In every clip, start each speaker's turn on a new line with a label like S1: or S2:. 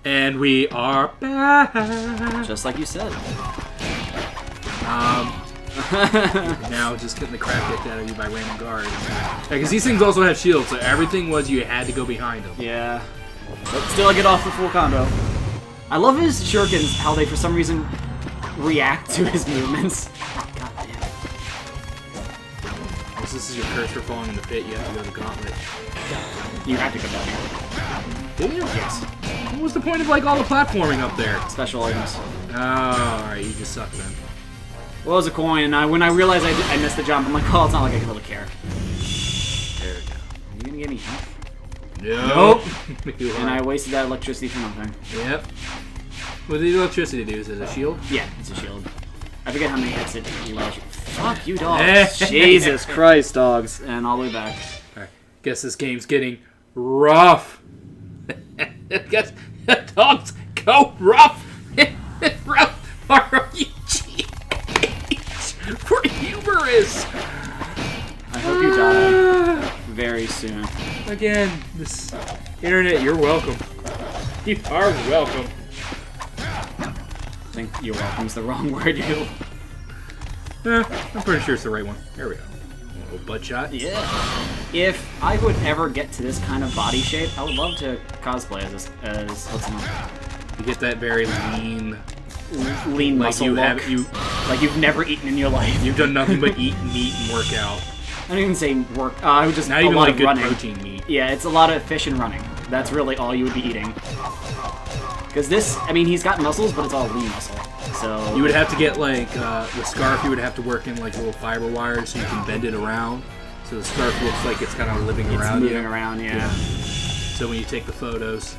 S1: And we are back.
S2: Just like you said.
S1: Now just getting the crap kicked out of you by random guards. Because these things also have shields, so everything was you had to go behind them.
S2: Yeah. But still I get off the full combo. I love his shurikens, how they for some reason react to his movements. God damn it.
S1: Once this is your curse for falling in the pit, you have to go to the gauntlet.
S2: You have to go down here.
S1: Did you?
S2: Yes.
S1: What was the point of like all the platforming up there?
S2: Special items.
S1: Oh, alright, you just suck then.
S2: Well, it was a coin, and when I realized I missed the jump, I'm like, oh, it's not like I can really care.
S1: There we go.
S2: Are you gonna give me health?
S1: Nope.
S2: And I wasted that electricity for nothing.
S1: Yep. What did the electricity do? Is it a shield?
S2: Yeah, it's a shield. I forget how many hits it allows you. Fuck you, dogs. Jesus Christ, dogs. And all the way back.
S1: Alright. Guess this game's getting rough. Guess dogs go rough. Rough. R-O-U-G-H. For humorous.
S2: I hope you die very soon.
S1: Again, this internet, you're welcome. You are welcome.
S2: I think you're welcome is the wrong word, you.
S1: I'm pretty sure it's the right one. There we go. A little butt shot.
S2: Yeah. If I would ever get to this kind of body shape, I would love to cosplay as what's the name?
S1: You get that very lean
S2: Muscle look. Like you've never eaten in your life.
S1: You've done nothing but eat and eat and work out.
S2: I don't even say work. I would just
S1: not
S2: a
S1: even
S2: lot
S1: like
S2: of
S1: good
S2: running.
S1: protein meat.
S2: Yeah, it's a lot of fish and running. That's really all you would be eating. Because this, I mean, he's got muscles, but it's all lean muscle. So
S1: you would have to get like the scarf. You would have to work in like little fiber wires so you can bend it around. So the scarf looks like it's kind of living around you.
S2: Moving around, yeah.
S1: So when you take the photos.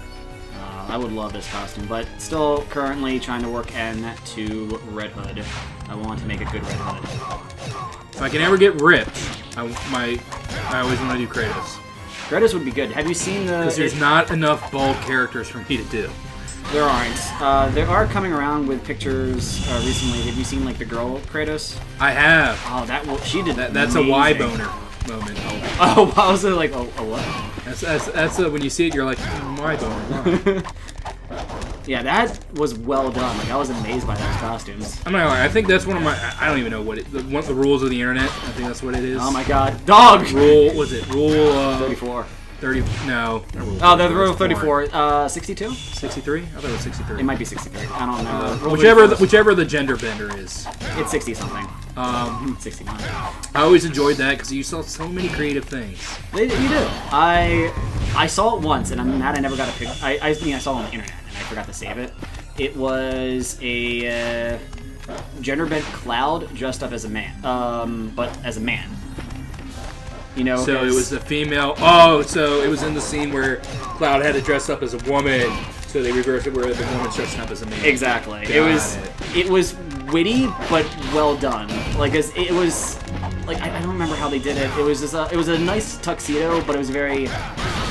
S2: I would love this costume, but still currently trying to work into Red Hood. I want to make a good Red Hood.
S1: If I can ever get ripped, I always want to do Kratos.
S2: Kratos would be good. Have you seen the...
S1: Because there's not enough bald characters for me to do.
S2: There aren't. There are coming around with pictures recently. Have you seen like the girl Kratos?
S1: I have.
S2: Oh, she did that.
S1: That's
S2: amazing.
S1: a Y boner moment.
S2: Oh, I was like, oh what?
S1: That's when you see it, you're like, Y boner.
S2: Yeah, that was well done. Like I was amazed by those costumes.
S1: I'm not gonna lie, I think that's one of my. I don't even know what the rules of the internet. I think that's what it is.
S2: Oh my god, dog!
S1: Rule was it? Rule
S2: 34.
S1: 30. No.
S2: Oh, the rule 34. 62?
S1: 63? I thought it was 63.
S2: It might be 63. I don't know.
S1: Whichever the gender bender is.
S2: It's 60 something. 69.
S1: I always enjoyed that because you saw so many creative things.
S2: You do. I saw it once, and I'm mad I never got a picture. I saw it on the internet, and I forgot to save it. It was a gender bent Cloud dressed up as a man, but as a man. You know,
S1: so it was a female. Oh, so it was in the scene where Cloud had to dress up as a woman. So they reversed it where the woman's dressing up as a man.
S2: Exactly. It was witty but well done. Like it was like I don't remember how they did it. It was just it was a nice tuxedo, but it was very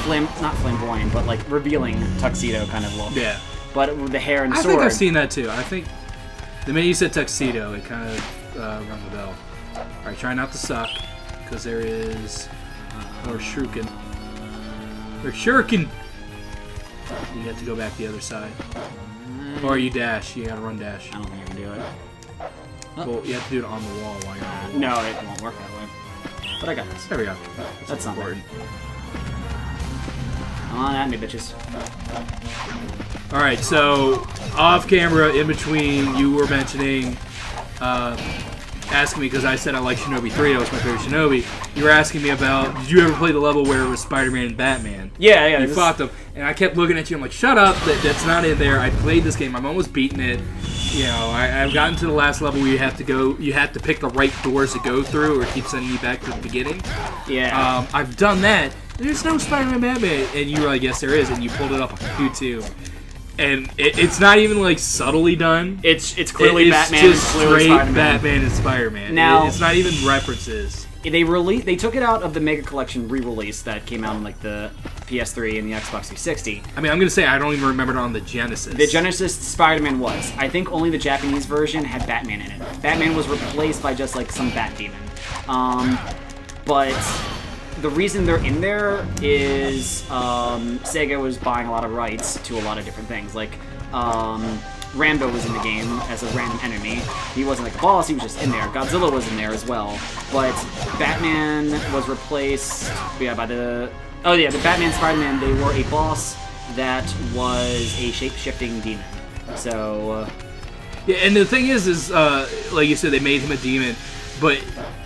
S2: not flamboyant, but like revealing tuxedo kind of look.
S1: Yeah.
S2: But with the hair and the sword.
S1: I think I've seen that too. I think the minute you said tuxedo, it kind of rung the bell. All right, try not to suck. Because there is more shuriken. There's shuriken! You have to go back the other side. Or you dash. You gotta run dash.
S2: I don't think I can do it.
S1: Well, you have to do it on the wall while you're on the wall.
S2: No, it won't work that way. But I got this.
S1: There we go.
S2: That's not
S1: important.
S2: Come on at me, bitches.
S1: Alright, so off camera, in between, you were mentioning asking me because I said I like Shinobi 3, that was my favorite Shinobi. You were asking me about, did you ever play the level where it was Spider-Man and Batman?
S2: Yeah.
S1: You fought them, and I kept looking at you. I'm like, shut up, that's not in there. I played this game. I'm almost beating it. You know, I've gotten to the last level where you have to pick the right doors to go through, or it keeps sending you back to the beginning.
S2: Yeah.
S1: I've done that. There's no Spider-Man Batman, and you were like, yes, there is, and you pulled it up on YouTube. And it's not even like subtly done.
S2: It's clearly Batman.
S1: It's just straight Batman and Spider-Man.
S2: Now
S1: it's not even references.
S2: They took it out of the Mega Collection re-release that came out on like the PS3 and the Xbox 360.
S1: I mean, I'm gonna say I don't even remember it on the Genesis.
S2: The Genesis Spider-Man was. I think only the Japanese version had Batman in it. Batman was replaced by just like some Bat Demon. But the reason they're in there is Sega was buying a lot of rights to a lot of different things. Like, Rambo was in the game as a random enemy. He wasn't like a boss, he was just in there. Godzilla was in there as well. But Batman was replaced by the... Oh yeah, the Batman, Spider-Man, they were a boss that was a shape-shifting demon. So...
S1: yeah, and the thing is like you said, they made him a demon, but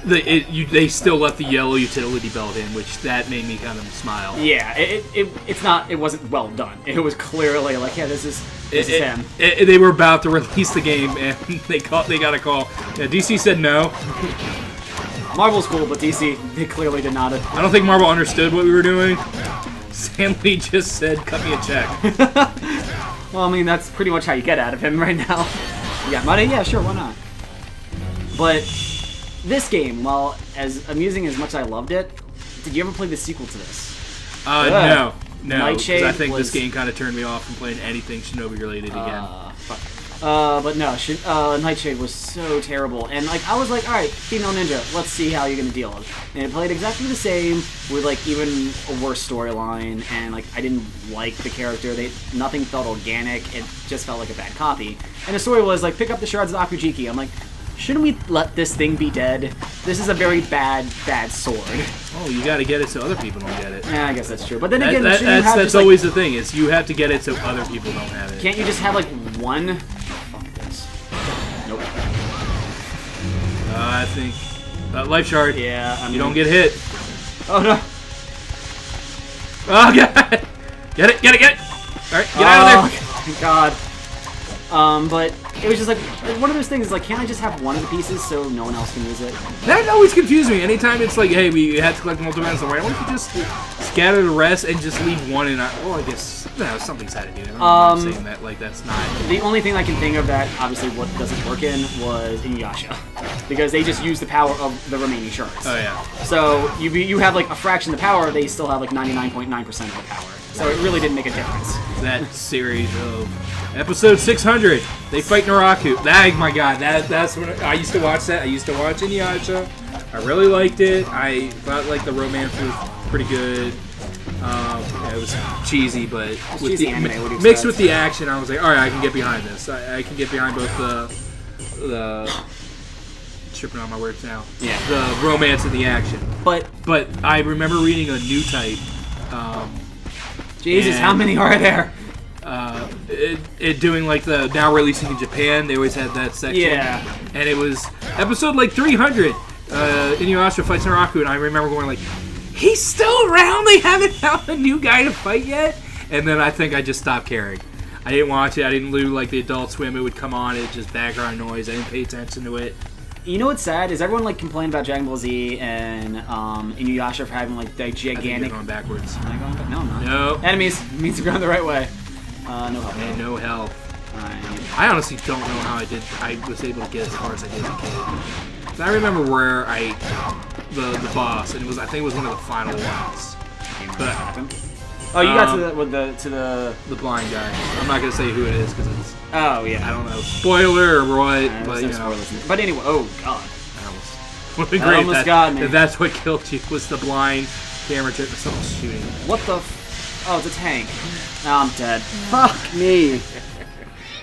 S1: they still left the yellow utility belt in, which that made me kind of smile.
S2: Yeah, it wasn't well done. It was clearly like, yeah, this is him.
S1: They were about to release the game, and they got a call. Yeah, DC said no.
S2: Marvel's cool, but DC, they clearly did not.
S1: I don't think Marvel understood what we were doing. Stanley just said, cut me a check.
S2: Well, I mean, that's pretty much how you get out of him right now. You got money? Yeah, sure, why not? But this game, while as amusing as much as I loved it, did you ever play the sequel to this?
S1: No. Because I think
S2: was...
S1: this game kind of turned me off from playing anything Shinobi related again.
S2: Fuck. But no, Nightshade was so terrible, and like I was like, all right, female ninja, let's see how you're gonna deal with it. And it played exactly the same with like even a worse storyline, and like I didn't like the character. Nothing felt organic. It just felt like a bad copy. And the story was like, pick up the shards of Akujiki. I'm like, shouldn't we let this thing be dead? This is a very bad sword.
S1: Oh, you got to get it so other people don't get it.
S2: Yeah, I guess that's true. But then again,
S1: that's always the thing. Is you have to get it so other people don't have it.
S2: Can't you just have like one? Fuck this. Nope.
S1: I think life shard.
S2: Yeah, I mean,
S1: you don't get hit.
S2: Oh no.
S1: Oh god. Get it. All right, get out of there.
S2: Oh god. But it was just like one of those things. Like, can't I just have one of the pieces so no one else can use it?
S1: That always confused me. Anytime it's like, hey, we had to collect multiple items, why don't you just scatter the rest and just leave one in? Well, I guess something's had to do. I'm saying that like that's not.
S2: The only thing I can think of that obviously what doesn't work in was Inuyasha, because they just use the power of the remaining shards.
S1: Oh yeah.
S2: So you have like a fraction of the power. They still have like 99.9% of the power. So it really didn't make a difference.
S1: That series of episode 600, they fight Naraku. Oh my god, that's when I used to watch that. I used to watch Inuyasha. I really liked it. I thought like the romance was pretty good. Yeah, it was cheesy, but with
S2: cheesy anime,
S1: mixed with the action, I was like, all right, I can get behind this. I can get behind both the tripping on my words now.
S2: Yeah.
S1: The romance and the action. But I remember reading a new type.
S2: Jesus, how many are there?
S1: It doing like the now releasing in Japan. They always had that section.
S2: Yeah.
S1: And it was episode like 300. Inuyasha fights Naraku, and I remember going like, he's still around. They haven't found a new guy to fight yet. And then I think I just stopped caring. I didn't watch it. I didn't do like the Adult Swim. It would come on. It just background noise. I didn't pay attention to it.
S2: You know what's sad is everyone like complained about Dragon Ball Z and Inuyasha for having like the gigantic.
S1: I think you're going backwards.
S2: Am I going back? No, I'm not.
S1: No.
S2: Enemies means you're going the right way. No help.
S1: And no help. I honestly don't know how I was able to get as far as I did as a kid. So I remember where the boss, and I think it was one of the final ones. But
S2: oh, you got to the
S1: blind guy. I'm not gonna say who it is because it's.
S2: Oh yeah.
S1: I don't know. Spoiler or what? But you know.
S2: But anyway, oh god.
S1: That almost got me. That's what killed you was the blind camera trick. Someone's shooting.
S2: What the? Oh, it's a tank. Now I'm dead. Fuck me.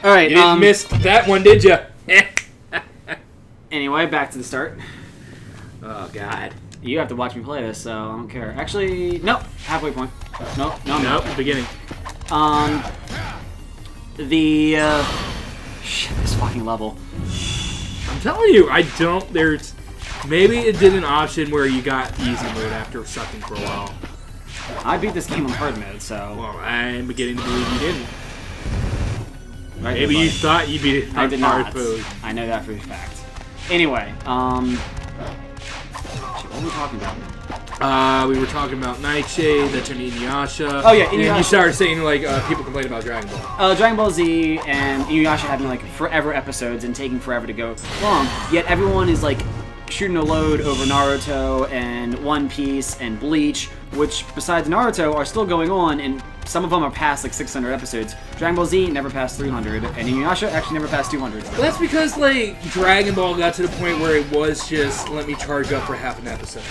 S2: All right.
S1: You missed that one, did you?
S2: Anyway, back to the start.
S1: Oh god.
S2: You have to watch me play this, so I don't care. Actually, nope. Halfway point. Nope.
S1: Beginning.
S2: Shit, this fucking level.
S1: I'm telling you, there's... Maybe it did an option where you got easy mode after sucking for a while.
S2: I beat this game on hard mode, so...
S1: Well, I'm beginning to believe you didn't.
S2: Right,
S1: maybe you thought you beat it on hard mode.
S2: I know that for a fact. Anyway, what were we talking about?
S1: We were talking about Nightshade, that turned into Inuyasha.
S2: Oh yeah, Inuyasha.
S1: And you started saying like people complain about Dragon Ball.
S2: Dragon Ball Z and Inuyasha having like forever episodes and taking forever to go long. Yet everyone is like shooting a load over Naruto and One Piece and Bleach, which besides Naruto are still going on, and some of them are past like 600 episodes. Dragon Ball Z never passed 300, and Inuyasha actually never passed 200.
S1: Well, that's because like Dragon Ball got to the point where it was just let me charge up for half an episode.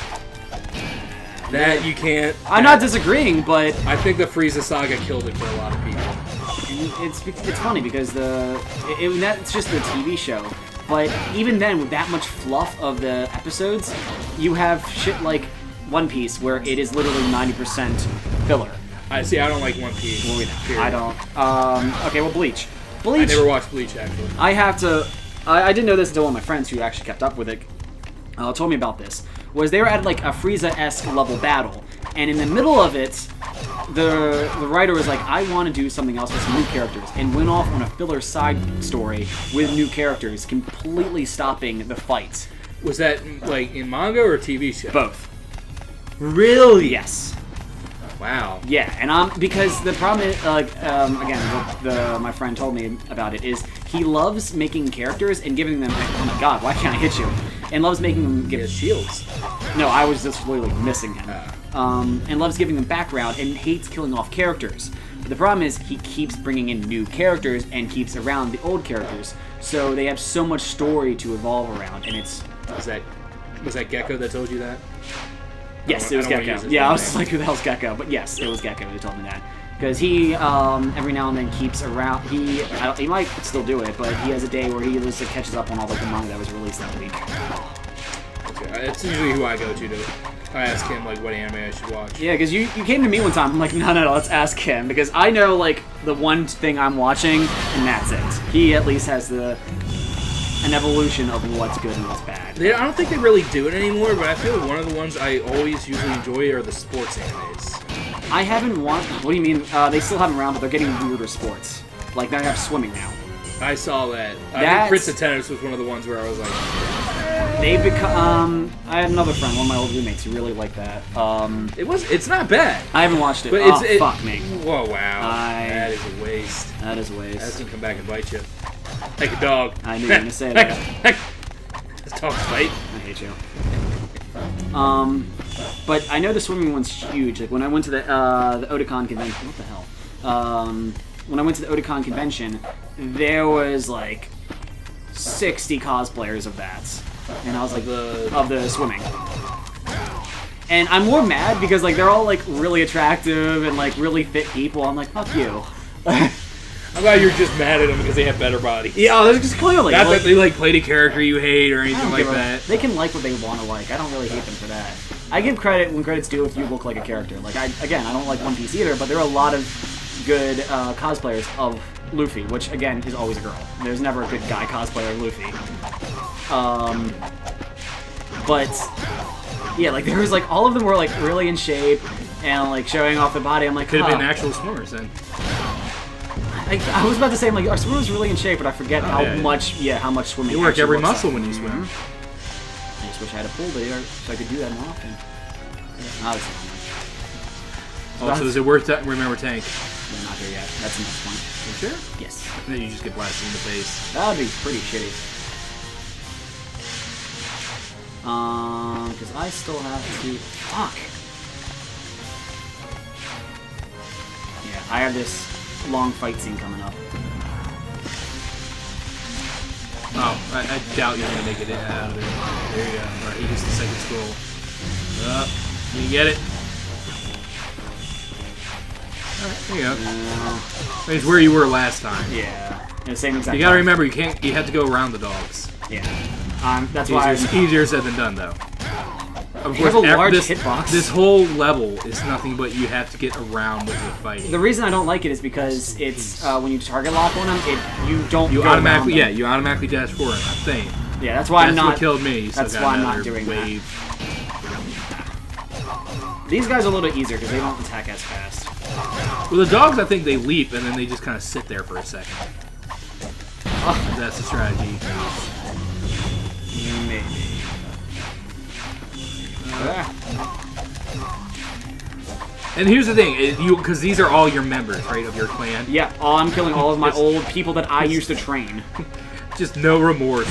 S1: That you can't.
S2: I'm not disagreeing, but
S1: I think the Frieza saga killed it for a lot of people.
S2: it's funny because that's just the TV show. But even then, with that much fluff of the episodes, you have shit like One Piece, where it is literally 90% filler.
S1: I don't like One Piece.
S2: Well, I don't. Okay, well, Bleach.
S1: I never watched Bleach, actually.
S2: I have to. I didn't know this until one of my friends who actually kept up with it told me about this. Was they were at like a Frieza-esque level battle, and in the middle of it, the writer was like, I want to do something else with some new characters, and went off on a filler side story with new characters, completely stopping the fights.
S1: Was that like in manga or TV show?
S2: Both.
S1: Really?
S2: Yes.
S1: Wow.
S2: Yeah, and because the problem is, again, what my friend told me about it is he loves making characters and giving them, oh my god, why can't I hit you? And loves making them give
S1: shields.
S2: No, I was just literally missing him. And loves giving them background and hates killing off characters. But the problem is he keeps bringing in new characters and keeps around the old characters. So they have so much story to evolve around, and it's...
S1: Was that Gecko that told you that?
S2: Yes, it was Gecko. Yeah, I was just like, who the hell's Gecko? But yes, it was Gecko who told me that. Because he, every now and then keeps around, he might still do it, but he has a day where he just catches up on all like, the manga that was released that week.
S1: Okay, it's usually who I go to I ask him, like, what anime I should watch.
S2: Yeah, because you came to me one time, I'm like, no, let's ask him, because I know, like, the one thing I'm watching, and that's it. He at least has an evolution of what's good and what's bad.
S1: I don't think they really do it anymore, but I feel like one of the ones I always usually enjoy are the sports animes.
S2: I haven't watched... What do you mean? They still have them around, but they're getting weirder sports. Like, they have swimming now.
S1: I saw that. I think Prince of Tennis was one of the ones where I was like...
S2: They've become... I had another friend, one of my old roommates, who really liked that.
S1: It's not bad.
S2: I haven't watched it.
S1: But
S2: fuck me.
S1: Whoa, wow. That is a waste.
S2: That is a waste.
S1: That's gonna come back and bite you. Like a dog.
S2: I knew you were gonna say that.
S1: This dog's fight.
S2: I hate you. But I know the swimming one's huge. Like when I went to the Otakon convention, what the hell? When I went to the Otakon convention, there was like 60 cosplayers of that, and I was like, of the swimming. And I'm more mad because like they're all like really attractive and like really fit people. I'm like, fuck you.
S1: I'm glad you're just mad at them because they have better bodies.
S2: Yeah, they're just clearly.
S1: Not that they like played a character you hate or anything like that.
S2: They can like what they want to like. I don't really hate them for that. I give credit when credit's due if you look like a character. Like I don't like One Piece either, but there are a lot of good cosplayers of Luffy, which again is always a girl. There's never a good guy cosplayer of Luffy. But yeah, like there was like all of them were like really in shape and like showing off the body. I'm like,
S1: could have been actual swimmers then.
S2: I was about to say, like, our swimmer was really in shape, but I forget how much swimming.
S1: You work every muscle when you swim.
S2: I just wish I had a pool there so I could do that more often.
S1: Also, is it worth that? Remember Tank?
S2: We're not here yet. That's the next one.
S1: You sure?
S2: Yes.
S1: And then you just get blasted in the face.
S2: That would be pretty shitty. Because I still have to... Fuck! Yeah, I have this long fight scene coming up.
S1: Oh, I doubt you're going to make it out of it. There you go. Alright, he gets the second scroll. You get it? Alright, there you go. It's where you were last time.
S2: Yeah. The same exact
S1: You gotta remember, you have to go around the dogs.
S2: Yeah. That's why
S1: easier said than done, though. Of course, this whole level is nothing but you have to get around with your fighting.
S2: The reason I don't like it is because it's when you target lock on them, you
S1: automatically dash forward. I'm saying.
S2: Yeah, that's why I'm not.
S1: That's what killed me.
S2: That's why I'm not doing that. These guys are a little bit easier because they don't attack as fast.
S1: Well, the dogs, I think they leap and then they just kind of sit there for a second. That's the strategy.
S2: Maybe.
S1: And here's the thing, because these are all your members, right, of your clan.
S2: Yeah, I'm killing all of my old people that I used to train.
S1: Just no remorse.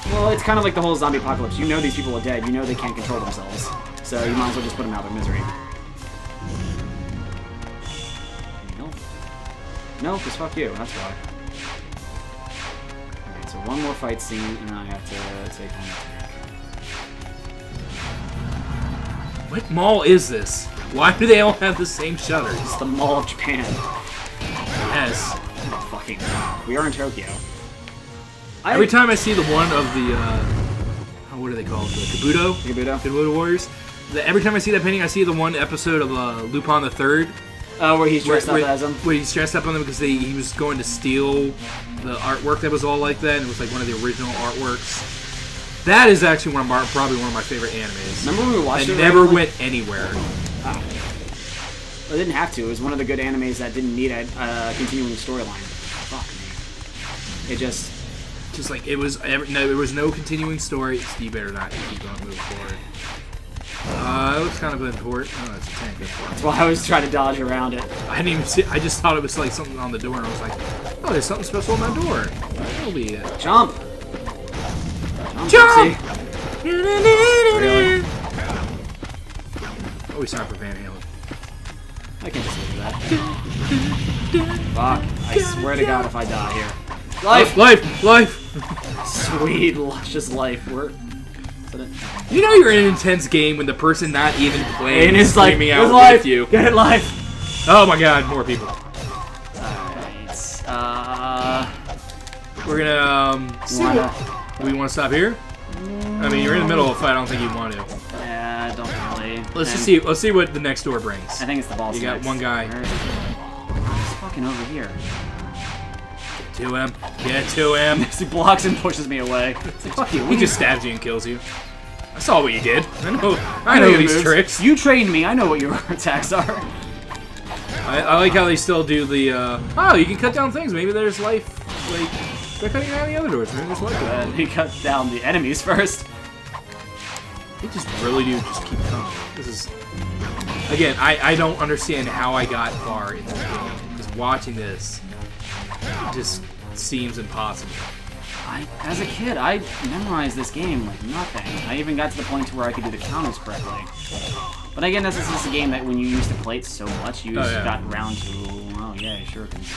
S2: Well, it's kind of like the whole zombie apocalypse. You know these people are dead. You know they can't control themselves. So you might as well just put them out of their misery. No, because fuck you. That's why. Okay, so one more fight scene, and I have to take on the tank.
S1: What mall is this? Why do they all have the same shutters?
S2: It's the Mall of Japan.
S1: Yes.
S2: Oh, fucking. We are in Tokyo.
S1: Every time I see the one of the, what are they called? The Kabuto Warriors. Every time I see that painting, I see the one episode of Lupin the Third.
S2: Oh, where he's dressed up as him?
S1: Where he's dressed up on them because he was going to steal the artwork that was all like that, and it was like one of the original artworks. That is actually probably one of my favorite animes.
S2: Remember when we watched it?
S1: It never went anywhere.
S2: Oh. Well, it didn't have to. It was one of the good animes that didn't need a continuing storyline. Fuck me. It just
S1: like it was. There was no continuing story. You better not keep on moving forward. It looks kind of important. Oh, it's a tank.
S2: That's why I was trying to dodge around it.
S1: I didn't even see. I just thought it was like something on the door, and I was like, "Oh, there's something special on my door." That'll be it.
S2: Jump!
S1: Jump!
S2: Really?
S1: Always time for Van Halen.
S2: I can just leave that. Fuck! I swear to God, if I die here, life. Sweet, luscious life.
S1: You know you're in an intense game when the person not even playing is
S2: like,
S1: screaming out with you.
S2: Get it, life.
S1: Oh my God, more people.
S2: Alright.
S1: We're gonna we want to stop here. I mean, you're in the middle of a fight. I don't think you want to.
S2: Yeah, I don't really.
S1: Let's just see. Let's see what the next door brings.
S2: I think it's the boss.
S1: You got one guy.
S2: He's fucking over here.
S1: Get to him. Get to him.
S2: He blocks and pushes me away. It's like, fuck you.
S1: He just stabs you and kills you. I saw what you did. I know these
S2: moves.
S1: tricks.
S2: You trained me. I know what your attacks are.
S1: I like how they still do the. Oh, you can cut down things. Maybe there's life. Like they're cutting down the other doors. Maybe there's life.
S2: He cut down the enemies first.
S1: They just really do just keep coming. This is again. I don't understand how I got far in this game. Just watching this just seems impossible.
S2: As a kid, I memorized this game like nothing. I even got to the point where I could do the counters correctly. But again, this is just a game that when you used to play it so much, you just got around to, oh yeah, shurikens.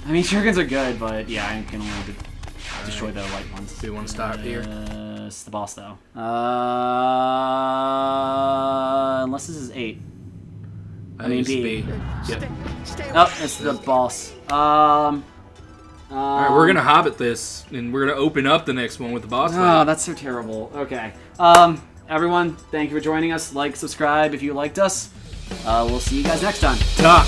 S2: I mean, shurikens are good, but yeah, I can only destroy the light ones.
S1: Do you want to stop here?
S2: It's the boss, though. Unless this is 8. I mean, B.
S1: Yep.
S2: Oh, it's the boss.
S1: Alright, we're gonna hobbit this, and we're gonna open up the next one with the boss fight.
S2: Oh, that's so terrible. Okay. Everyone, thank you for joining us. Like, subscribe if you liked us. We'll see you guys next time.
S1: Ta!